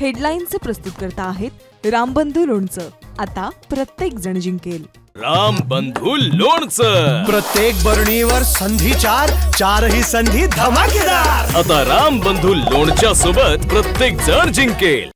हेडलाईनचे प्रस्तुत करता आहेत रामबंधू लोणचं। आता प्रत्येक जण जिंकेल। रामबंधू लोणचं। प्रत्येक बरणीवर संधी चारही संधी धमाकेदार। आता रामबंधू लोणच्या सोबत प्रत्येक जण जिंकेल।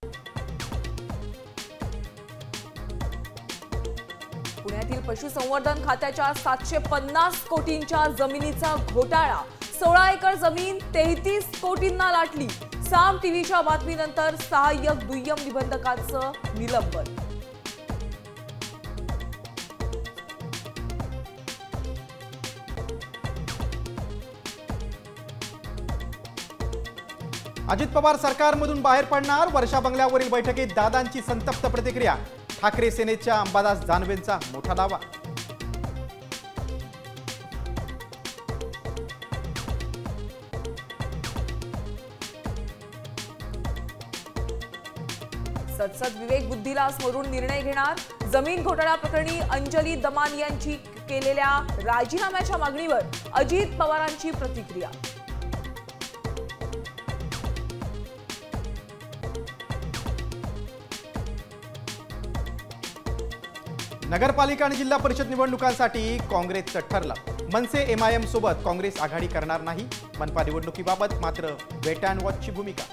पुण्यातील पशुसंवर्धन खात्याच्या 750 कोटींच्या जमिनीचा घोटाळा। 16 एकर जमीन 33 कोटींना लाटली। साम टीव्हीच्या बातमीनंतर सहाय्यक दुय्यम निबंधकाचं निलंबन। अजित पवार सरकारमधून बाहेर पडणार। वर्षा बंगल्यावरील बैठकीत दादांची संतप्त प्रतिक्रिया। ठाकरे सेनेच्या अंबादास दानवेंचा मोठा दावा। संसद विवेक बुद्धीला स्मरून निर्णय घेणार। जमीन घोटाळा प्रकरणी अंजली दमानी यांची केलेल्या राजीनाम्याच्या मागणीवर अजित पवारांची प्रतिक्रिया। नगरपालिका आणि जिल्हा परिषद निवडणुकांसाठी काँग्रेसचं ठरलं। मनसे एमआयएम सोबत काँग्रेस आघाडी करणार नाही। मनपा निवडणुकीबाबत मात्र वेट अँड वॉचची भूमिका।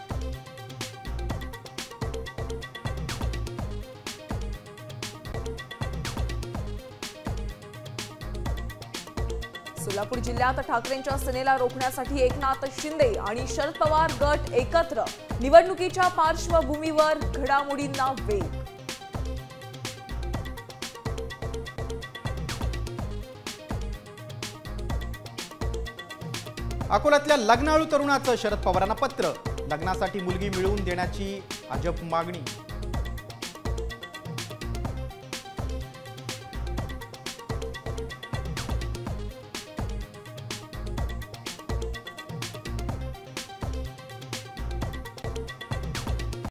सोलापूर जिल्ह्यात ठाकरेंच्या सेनेला रोखण्यासाठी एकनाथ शिंदे आणि शरद पवार गट एकत्र। निवडणुकीच्या पार्श्वभूमीवर घडामोडींना वेग। अकोल्यातल्या लग्नाळू तरुणाचं शरद पवारांना पत्र। लग्नासाठी मुलगी मिळवून देण्याची अजब मागणी।